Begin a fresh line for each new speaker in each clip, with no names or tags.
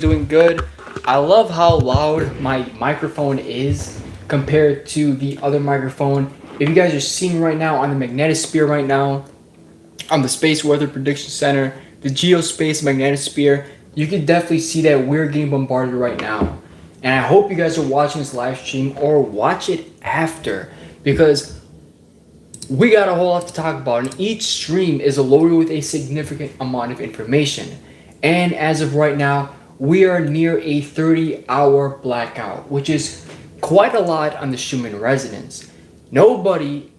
Doing good. I love how loud my microphone is compared to the other microphone. If you guys are seeing right now on the magnetosphere right now, on the Space Weather Prediction Center, the Geospace magnetosphere, you can definitely see that we're getting bombarded right now. And I hope you guys are watching this live stream or watch it after because we got a whole lot to talk about, and each stream is loaded with a significant amount of information. And as of right now, we are near a 30-hour blackout, which is quite a lot on the Schumann resonance. Nobody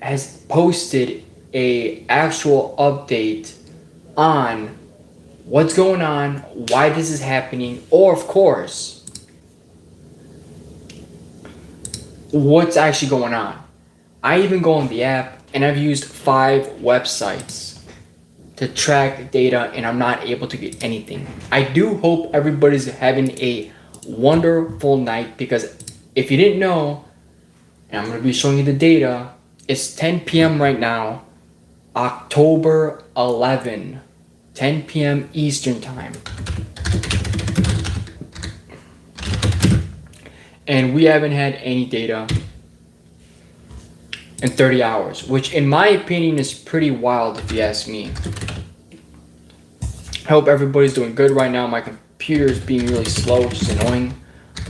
has posted a actual update on what's going on, why this is happening, or of course, what's actually going on. I even go on the app and I've used 5 websites to track data and I'm not able to get anything. I do hope everybody's having a wonderful night because if you didn't know, and I'm going to be showing you the data, it's 10 p.m. right now, October 11, 10 p.m. Eastern time. And we haven't had any data in 30 hours, which in my opinion is pretty wild if you ask me. I hope everybody's doing good right now. My computer is being really slow, which is annoying.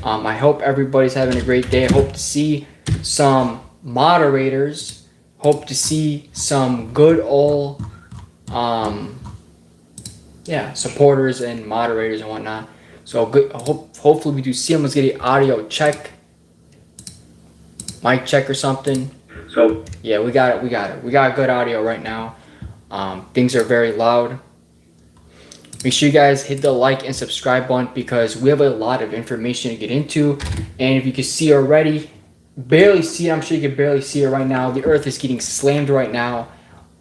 I hope everybody's having a great day. I hope to see some moderators. Hope to see some good old supporters and moderators and whatnot. So good. Hopefully we do see them. Let's get an audio check, mic check or something. So yeah, we got it. We got good audio right now. Things are very loud. Make sure you guys hit the like and subscribe button because we have a lot of information to get into. And if you can see already, barely see it. I'm sure you can barely see it right now. The Earth is getting slammed right now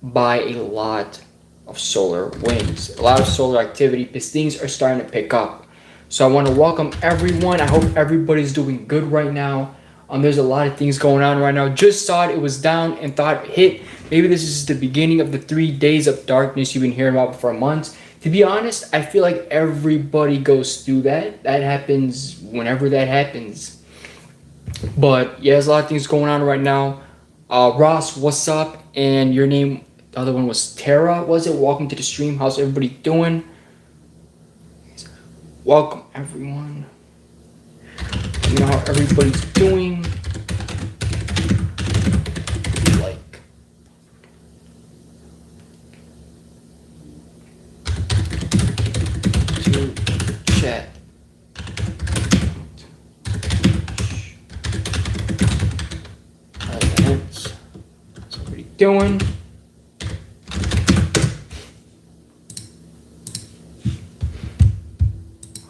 by a lot of solar winds, a lot of solar activity because things are starting to pick up. So I want to welcome everyone. I hope everybody's doing good right now. There's a lot of things going on right now. Just saw it was down and thought it hit. Maybe this is the beginning of the 3 days of darkness you've been hearing about for months. To be honest, I feel like everybody goes through that. That happens whenever that happens. But yeah, there's a lot of things going on right now. Ross, what's up? And your name, the other one was Tara, was it? Welcome to the stream. How's everybody doing? Welcome, everyone. Let me know how everybody's doing. Like. To chat. How's everybody doing?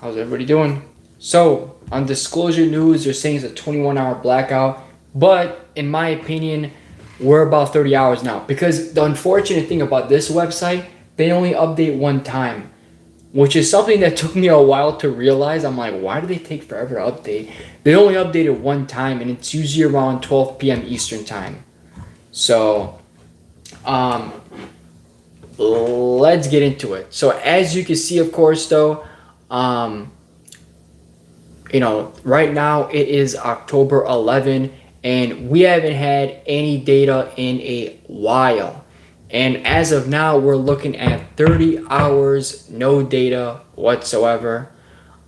How's everybody doing? So, on disclosure news, they're saying it's a 21-hour blackout. But, in my opinion, we're about 30 hours now. Because the unfortunate thing about this website, they only update one time. Which is something that took me a while to realize. I'm like, why do they take forever to update? They only update it one time, and it's usually around 12 p.m. Eastern time. So, let's get into it. So, as you can see, of course, though, right now it is October 11 and we haven't had any data in a while. And as of now, we're looking at 30 hours, no data whatsoever.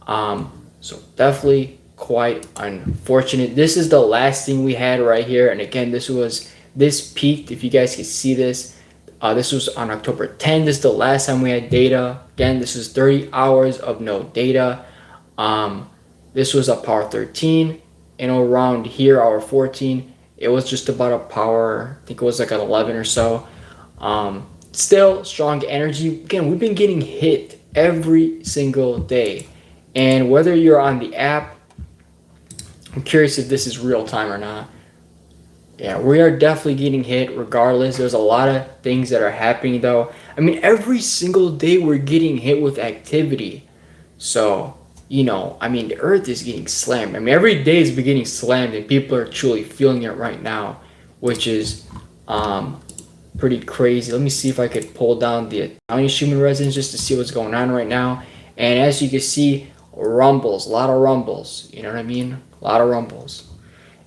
So definitely quite unfortunate. This is the last thing we had right here. And again, this peaked, if you guys can see this, this was on October 10th. This is the last time we had data. Again, this is 30 hours of no data. This was a power 13, and around here, hour 14, it was just about a power, I think it was like an 11 or so. Still strong energy. Again, we've been getting hit every single day. And whether you're on the app, I'm curious if this is real time or not. Yeah, we are definitely getting hit regardless. There's a lot of things that are happening though. I mean, every single day we're getting hit with activity. So, the Earth is getting slammed. I mean, every day is getting slammed and people are truly feeling it right now, which is pretty crazy. Let me see if I could pull down the Schumann resonance just to see what's going on right now. And as you can see, rumbles, a lot of rumbles. You know what I mean? A lot of rumbles.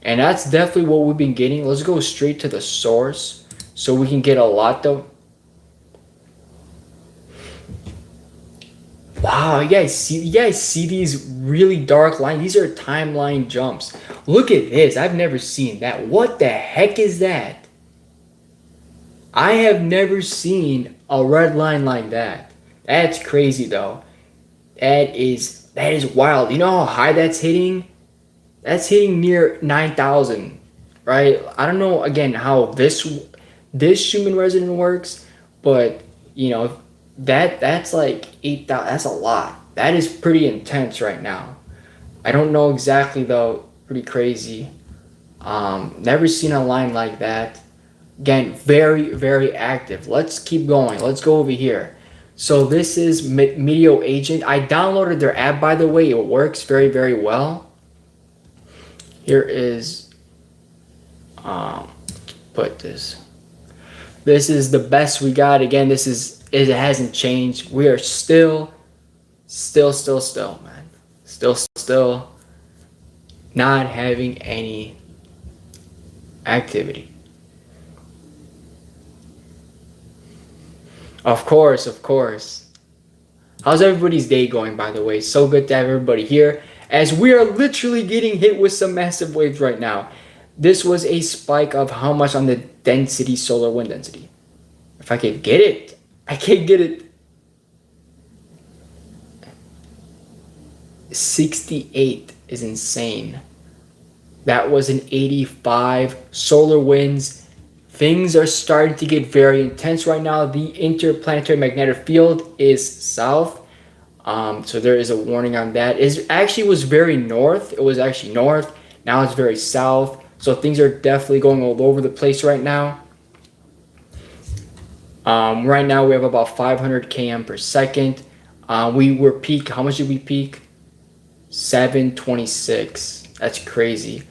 And that's definitely what we've been getting. Let's go straight to the source so we can get a lot though. Wow, you guys see these really dark lines? These are timeline jumps. Look at this. I've never seen that. What the heck is that? I have never seen a red line like that. That's crazy though. That is wild. You know how high that's hitting? That's hitting near 9,000, right? I don't know again how this Schumann resonance works, but you know that's like 8,000. That's a lot. That is pretty intense right now. I don't know exactly though. Pretty crazy. Never seen a line like that. Again, very very active. Let's keep going. Let's go over here. So this is Meteor Agent. I downloaded their app, by the way. It works very very well. Here is put this. This is the best we got. Again, it hasn't changed. We are still, man. Still not having any activity. Of course. How's everybody's day going, by the way? So good to have everybody here, as we are literally getting hit with some massive waves right now. This was a spike of how much on the density, solar wind density? If I can get it. I can't get it. 68 is insane. That was an 85. Solar winds. Things are starting to get very intense right now. The interplanetary magnetic field is south. So there is a warning on that. It actually was very north. It was actually north. Now it's very south. So things are definitely going all over the place right now. Right now we have about 500 km per second. We were peak. How much did we peak? 726. That's crazy.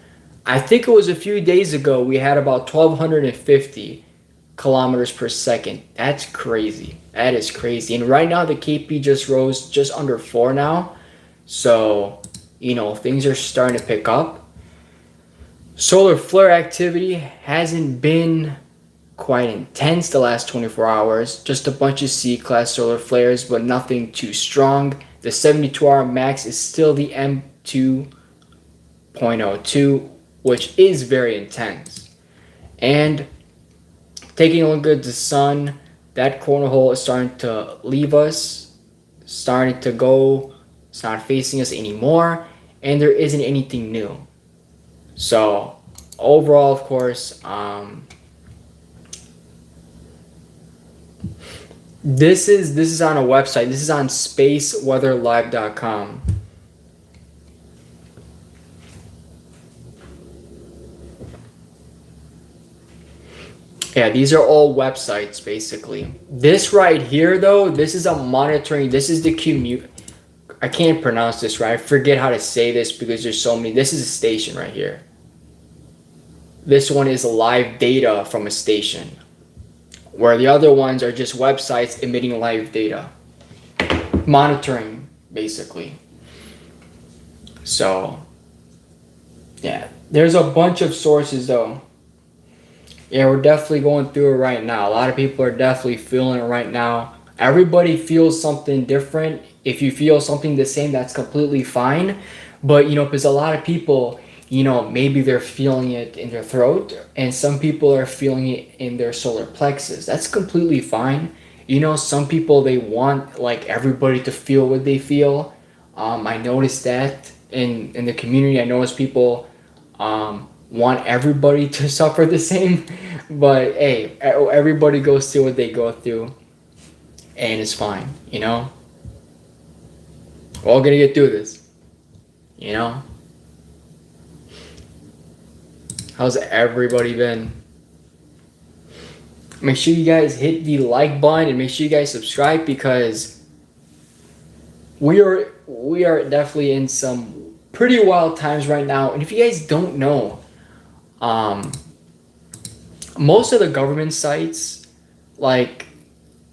I think it was a few days ago we had about 1250 kilometers per second. That's crazy. That is crazy. And right now the KP just rose just under 4 now. So, you know, things are starting to pick up. Solar flare activity hasn't been quite intense the last 24 hours. Just a bunch of C-class solar flares, but nothing too strong. The 72-hour max is still the M2.02, which is very intense. And taking a look at the sun, that corner hole is starting to leave us, starting to go. It's not facing us anymore, and there isn't anything new. So overall, of course, this is on a website. This is on spaceweatherlive.com. Yeah, these are all websites basically. This right here though, this is a monitoring. This is the commute. I can't pronounce this right. I forget how to say this because there's so many. This is a station right here. This one is live data from a station, where the other ones are just websites emitting live data. Monitoring, basically. So, yeah. There's a bunch of sources, though. Yeah, we're definitely going through it right now. A lot of people are definitely feeling it right now. Everybody feels something different. If you feel something the same, that's completely fine. But, you know, because a lot of people, you know, maybe they're feeling it in their throat, and some people are feeling it in their solar plexus. That's completely fine. You know, some people, they want like everybody to feel what they feel. I noticed that in the community. I noticed people want everybody to suffer the same, but hey, everybody goes through what they go through, and it's fine. You know, we're all gonna get through this. You know. How's everybody been? Make sure you guys hit the like button and make sure you guys subscribe, because we are definitely in some pretty wild times right now. And if you guys don't know, most of the government sites, like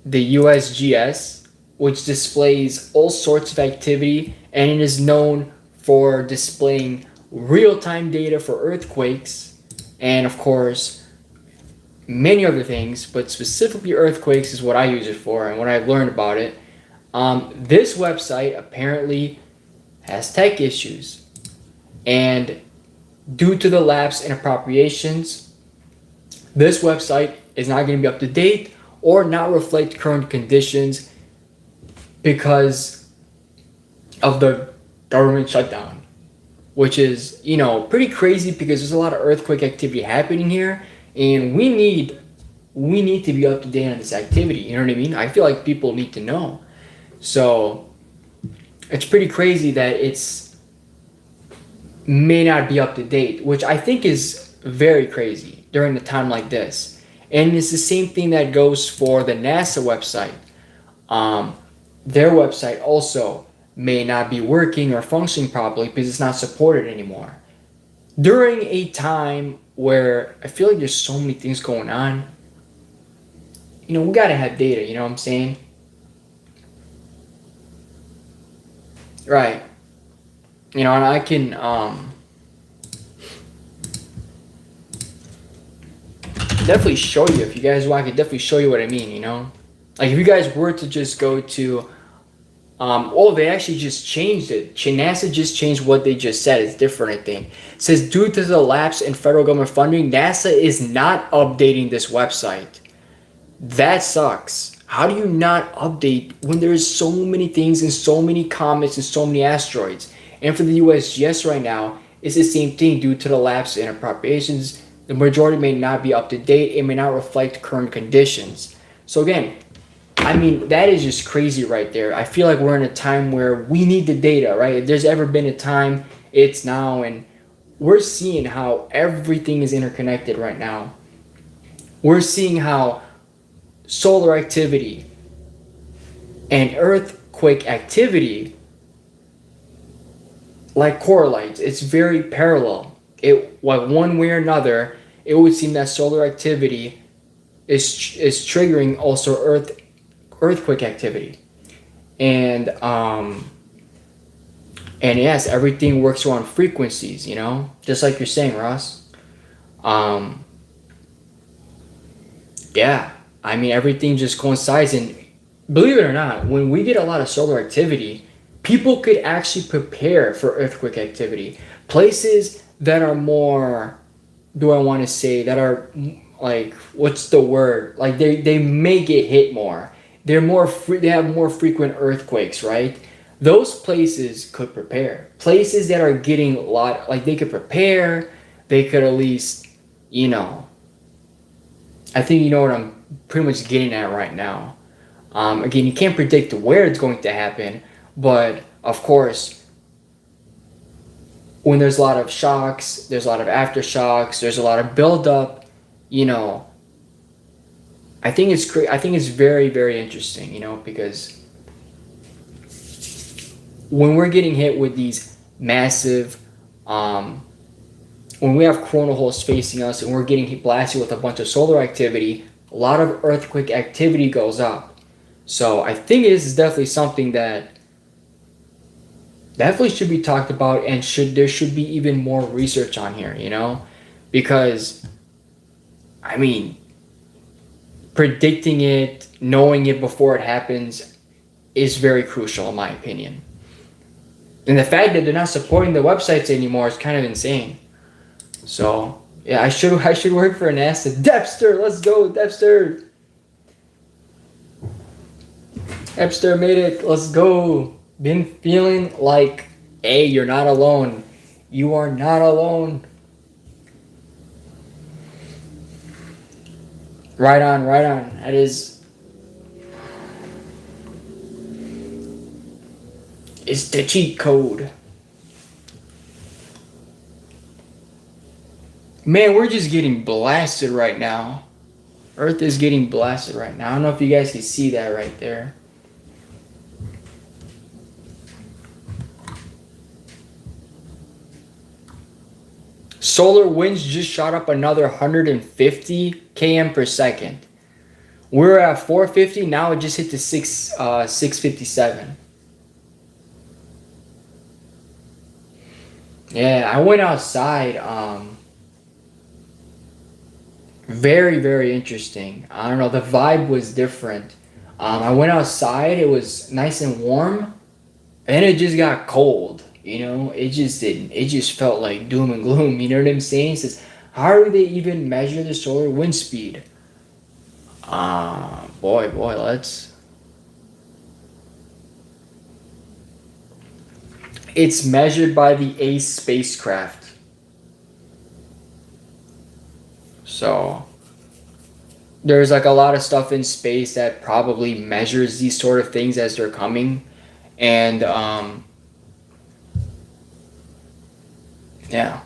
the USGS, which displays all sorts of activity, and it is known for displaying real-time data for earthquakes and, of course, many other things, but specifically earthquakes is what I use it for and what I've learned about it. This website apparently has tech issues, and due to the lapse in appropriations, this website is not going to be up to date or not reflect current conditions because of the government shutdown, which is, pretty crazy because there's a lot of earthquake activity happening here, and we need to be up to date on this activity. You know what I mean? I feel like people need to know. So it's pretty crazy that it's may not be up to date, which I think is very crazy during a time like this. And it's the same thing that goes for the NASA website. Their website also may not be working or functioning properly because it's not supported anymore. During a time where I feel like there's so many things going on, we gotta have data, you know what I'm saying? Right. And I can definitely show you if you guys want. I can definitely show you what I mean. Like if you guys were to just go to, they actually just changed it. NASA just changed what they just said. It's different, I think. It says due to the lapse in federal government funding, NASA is not updating this website. That sucks. How do you not update when there's so many things and so many comets and so many asteroids? And for the USGS right now, it's the same thing due to the lapse in appropriations. The majority may not be up to date. It may not reflect current conditions. So again, that is just crazy right there. I feel like we're in a time where we need the data, right? If there's ever been a time, it's now. And we're seeing how everything is interconnected right now. We're seeing how solar activity and earthquake activity like correlates. It's very parallel. Like one way or another, it would seem that solar activity is triggering also earthquake activity, and yes, everything works around frequencies. Just like you're saying, Ross. Yeah. Everything just coincides, and believe it or not, when we get a lot of solar activity, people could actually prepare for earthquake activity. Places that are more, that are like, what's the word? Like they may get hit more. They have more frequent earthquakes, right? Those places could prepare. Places that are getting a lot, like they could prepare, they could at least, I think you know what I'm pretty much getting at right now. Again, you can't predict where it's going to happen, but of course, when there's a lot of shocks, there's a lot of aftershocks, there's a lot of buildup, I think it's very, very interesting, because when we're getting hit with these massive, when we have coronal holes facing us and we're getting blasted with a bunch of solar activity, a lot of earthquake activity goes up. So I think this is definitely something that definitely should be talked about, and there should be even more research on here, because predicting it, knowing it before it happens is very crucial in my opinion. And the fact that they're not supporting the websites anymore is kind of insane. So yeah, I should work for NASA. Depster, let's go, Depster. Depster made it. Let's go. Been feeling like, hey, you're not alone. You are not alone. Right on, right on. That is. It's the cheat code. Man, we're just getting blasted right now. Earth is getting blasted right now. I don't know if you guys can see that right there. Solar winds just shot up another 150 km per second. We're at 450. Now it just hit the 657. Yeah, I went outside. Very, very interesting. I don't know. The vibe was different. I went outside. It was nice and warm, and it just got cold. You know, it just didn't. It just felt like doom and gloom. You know what I'm saying? It says, how do they even measure the solar wind speed? Boy, let's. It's measured by the ACE spacecraft. So there's like a lot of stuff in space that probably measures these sort of things as they're coming, and yeah.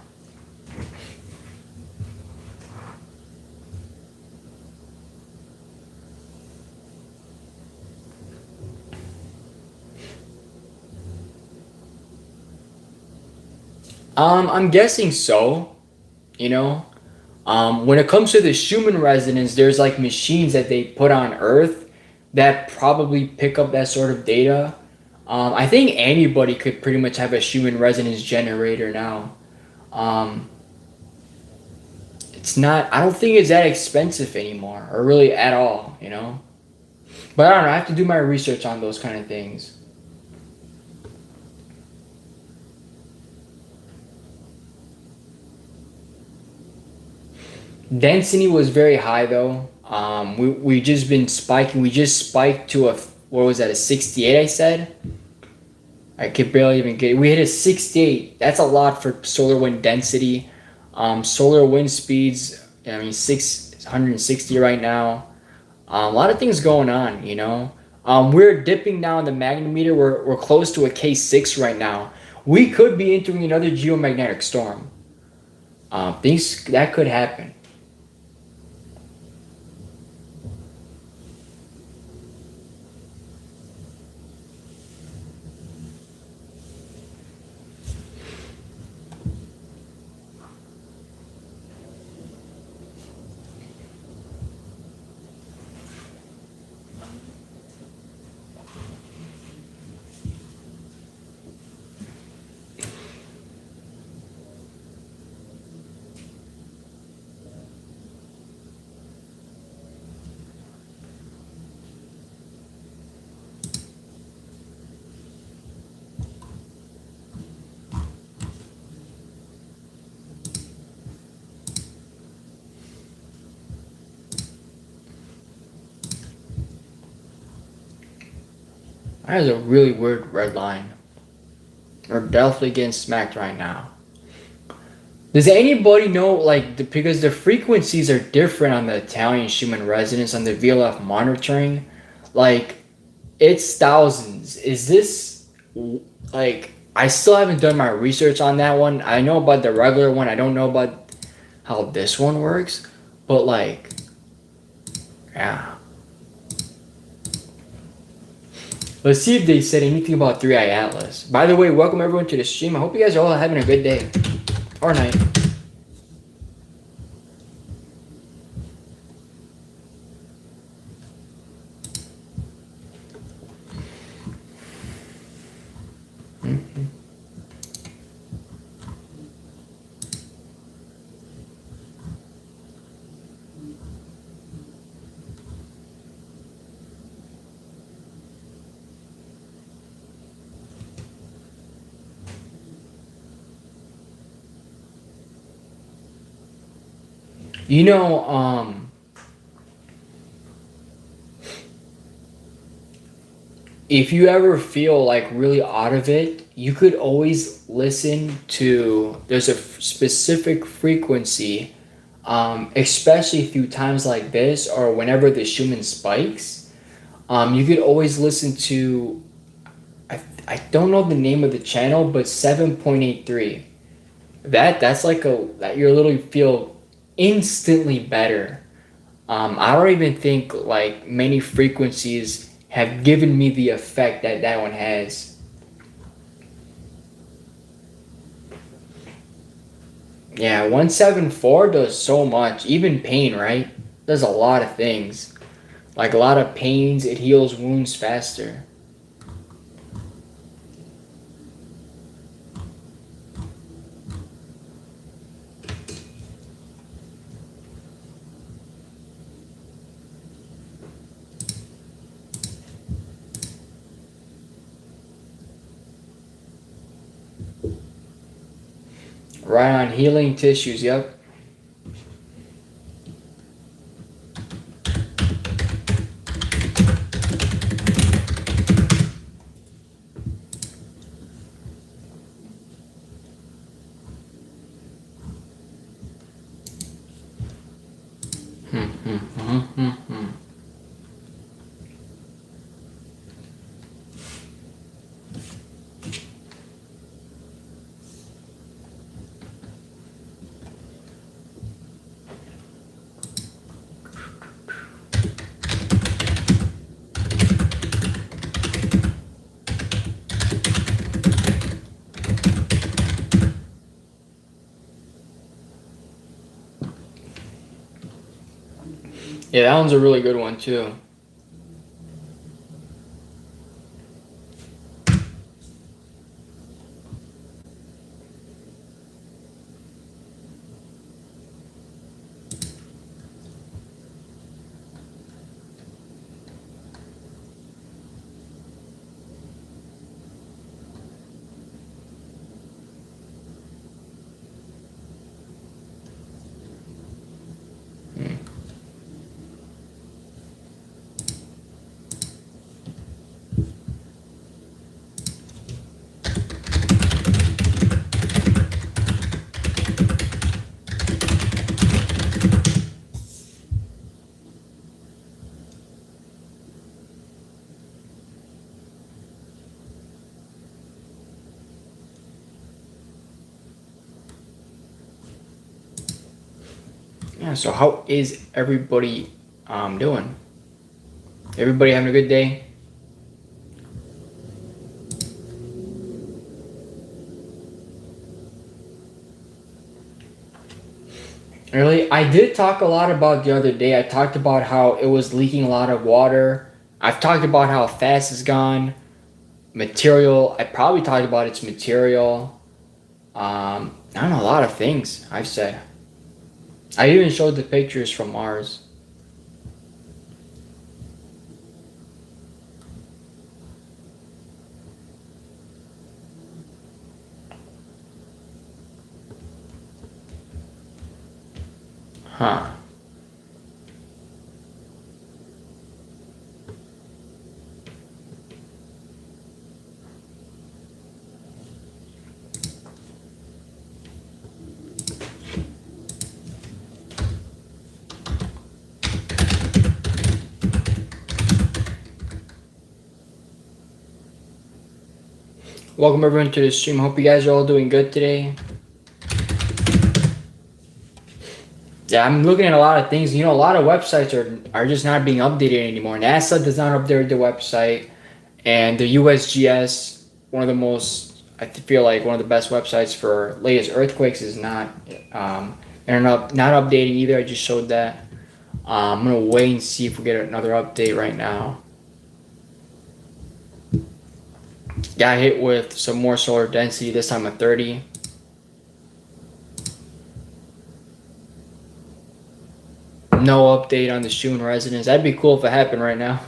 I'm guessing so. You know, when it comes to the Schumann resonance, there's like machines that they put on Earth that probably pick up that sort of data. I think anybody could pretty much have a Schumann resonance generator now. Um, it's not. I don't think it's that expensive anymore, or really at all. You know. But I don't know. I have to do my research on those kind of things. Density was very high though. We just been spiking. We just spiked to a, what was that, a 68? I said. I could barely even get it. We hit a 68. That's a lot for solar wind density. Solar wind speeds. I mean, 660 right now. A lot of things going on. You know. We're dipping now in the magnetometer. We're close to a K6 right now. We could be entering another geomagnetic storm. Things that could happen. That is a really weird red line. We're definitely getting smacked right now. Does anybody know, like, because the frequencies are different on the Italian Schumann resonance on the VLF monitoring? Like, it's thousands. Is this, like, I still haven't done my research on that one. I know about the regular one. I don't know about how this one works. But, like, yeah. Let's see if they said anything about 3i Atlas. By the way, welcome everyone to the stream. I hope you guys are all having a good day or night. You know, if you ever feel like really out of it, you could always listen to, there's a specific frequency, especially through times like this or whenever the Schumann spikes. You could always listen to, I don't know the name of the channel, but 7.83. That's like a, that you literally feel instantly better. I don't even think like many frequencies have given me the effect that that one has. Yeah, 174 does so much. Even pain, right? Does a lot of things. like a lot of pains. It heals wounds faster. Right on healing tissues, yep. Yeah, that one's a really good one too. Yeah, so how is everybody doing? Everybody having a good day? Really, I did talk a lot about the other day. I talked about how it was leaking a lot of water. I've talked about how fast it's gone. Material, I probably talked about its material. I don't know, a lot of things I've said. I even showed the pictures from Mars. Huh. Welcome everyone to the stream. Hope you guys are all doing good today. Yeah, I'm looking at a lot of things. You know, a lot of websites are just not being updated anymore. NASA does not update their website, and the USGS, one of the most, I feel like one of the best websites for latest earthquakes, is not. They're not updating either. I just showed that. I'm gonna wait and see if we get another update right now. Got hit with some more solar density. This time at 30. No update on the Schumann resonance. That'd be cool if it happened right now.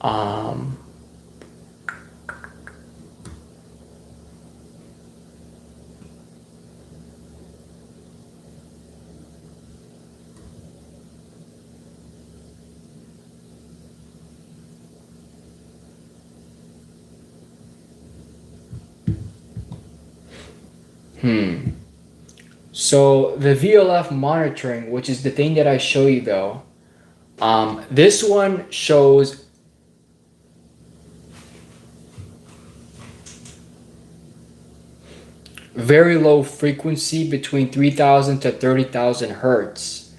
Um, So the VLF monitoring, which is the thing that I show you though, this one shows very low frequency between 3,000 to 30,000 hertz.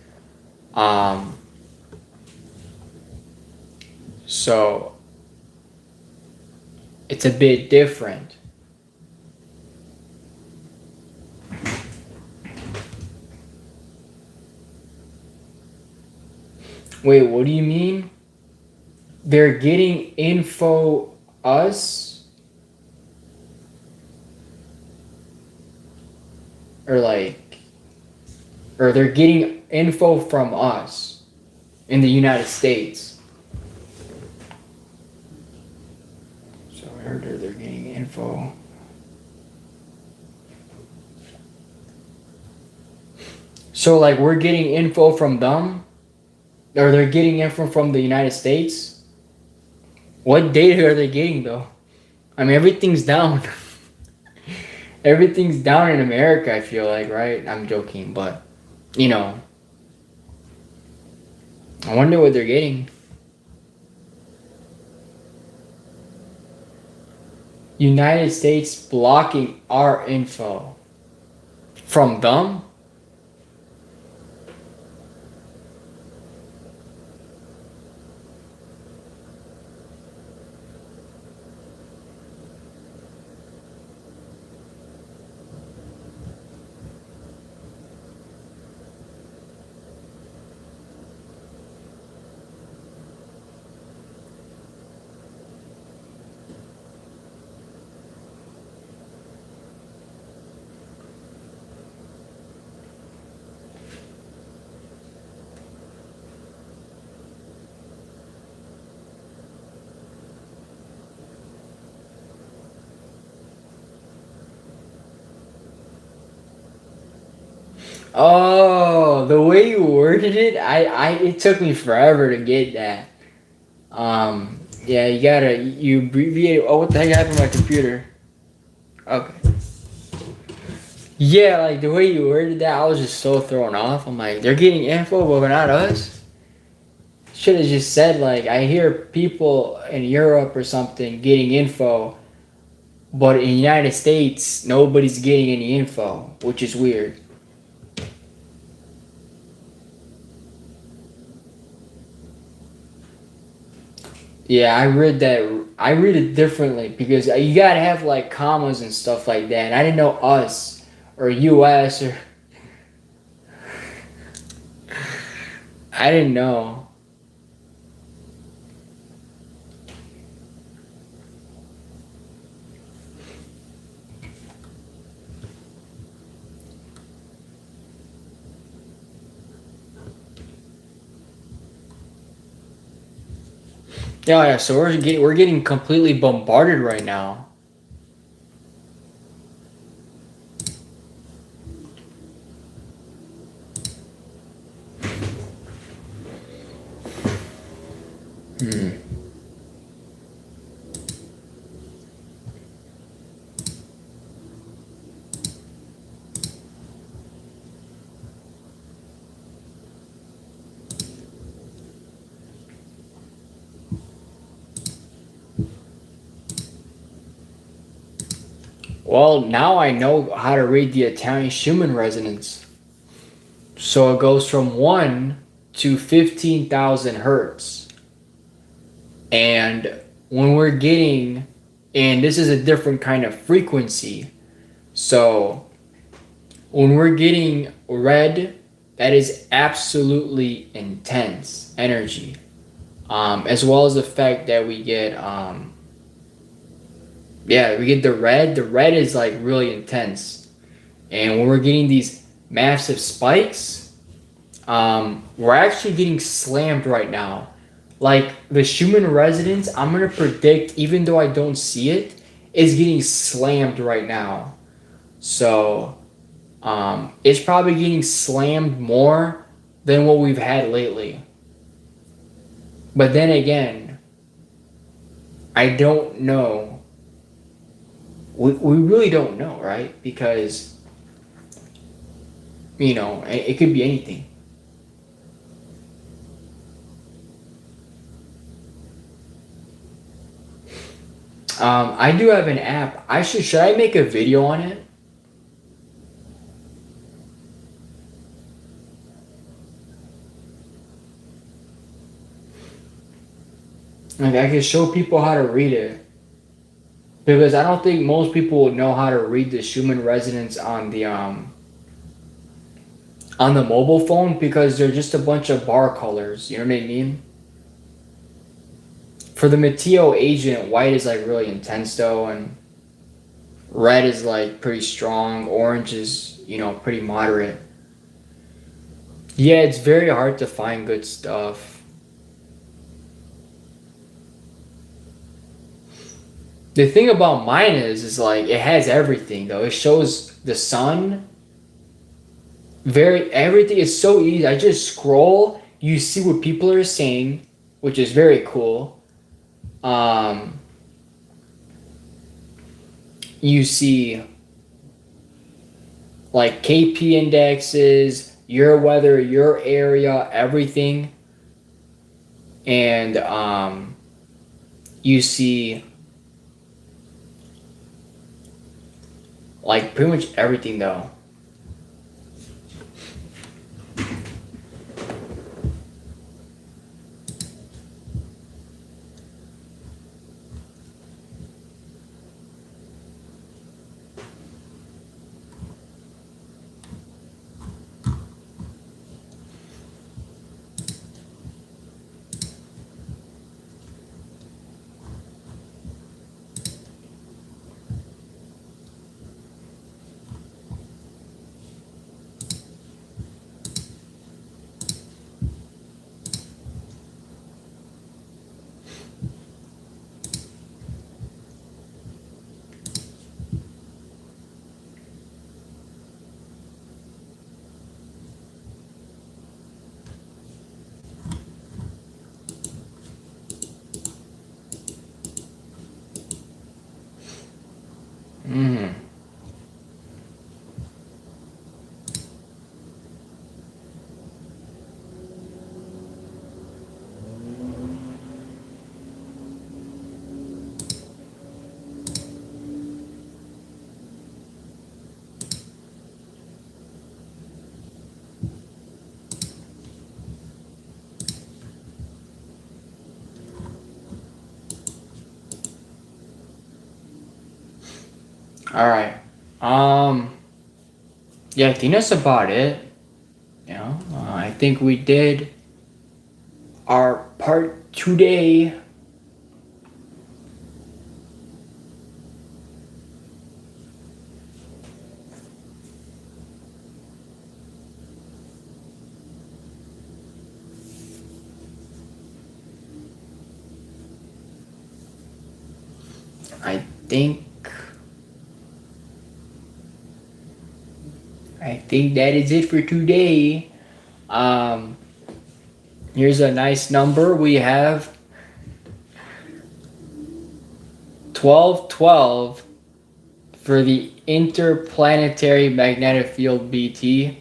So it's a bit different. Wait, what do you mean? They're getting info us? Or like, or they're getting info from us in the United States. So I heard they're getting info. So like we're getting info from them? Or they're getting info from the United States? What data are they getting though? I mean, everything's down. Everything's down in America, I feel like, right? I'm joking, but, you know, I wonder what they're getting. United States blocking our info. From them? Oh, the way you worded it, it took me forever to get that. Yeah, you abbreviate. Oh, what the heck happened to my computer? Okay. Yeah, like the way you worded that, I was just so thrown off. I'm like, they're getting info, but not us. Should have just said like, I hear people in Europe or something getting info, but in the United States, nobody's getting any info, which is weird. Yeah, I read that. I read it differently because you gotta have like commas and stuff like that. And I didn't know us or U.S. or I didn't know. Yeah, yeah. So we're getting completely bombarded right now. Hmm. Well, now I know how to read the Italian Schumann resonance. So it goes from 1 to 15,000 hertz. And when we're getting, and this is a different kind of frequency. So when we're getting red, that is absolutely intense energy. As well as the fact that we get, yeah, we get the red. The red is like really intense. And when we're getting these massive spikes, we're actually getting slammed right now. Like the Schumann resonance, I'm gonna predict, even though I don't see it, is getting slammed right now. So it's probably getting slammed more than what we've had lately. But then again, I don't know. We really don't know, right? Because it could be anything. I do have an app. Should I make a video on it? Like I can show people how to read it. Because I don't think most people would know how to read the Schumann resonance on the mobile phone because they're just a bunch of bar colors. You know what I mean? For the Mateo agent, white is like really intense though, and red is like pretty strong. Orange is, pretty moderate. Yeah, it's very hard to find good stuff. The thing about mine is like it has everything though. It shows the sun. Everything is so easy. I just scroll, you see what people are saying, which is very cool. Um, you see like KP indexes, your weather, your area, everything. And you see like pretty much everything though. Mm. All right. Yeah, I think that's about it. I think we did our part today. I think that is it for today. Um, Here's a nice number. We have 1212 for the interplanetary magnetic field BT.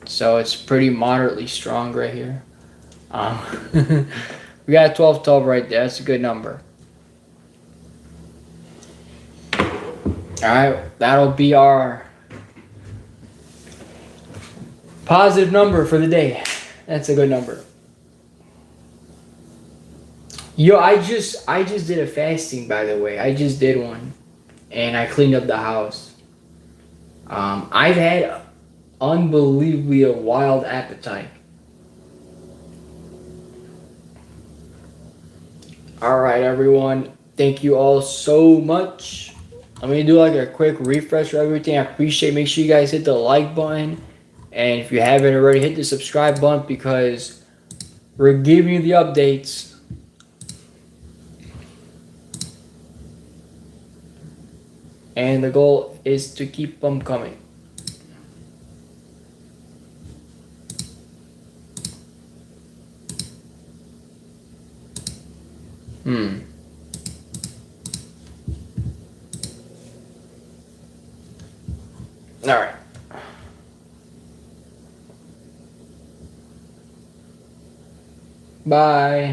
So it's pretty moderately strong right here. Um, we got 1212 right there. That's a good number. All right, that'll be our positive number for the day. That's a good number. Yo, I just did a fasting, by the way. I just did one, and I cleaned up the house. I've had unbelievably a wild appetite. All right, everyone. Thank you all so much. Let me do like a quick refresh of everything. I appreciate. Make sure you guys hit the like button, and if you haven't already, hit the subscribe button because we're giving you the updates. And the goal is to keep them coming. All right. Bye.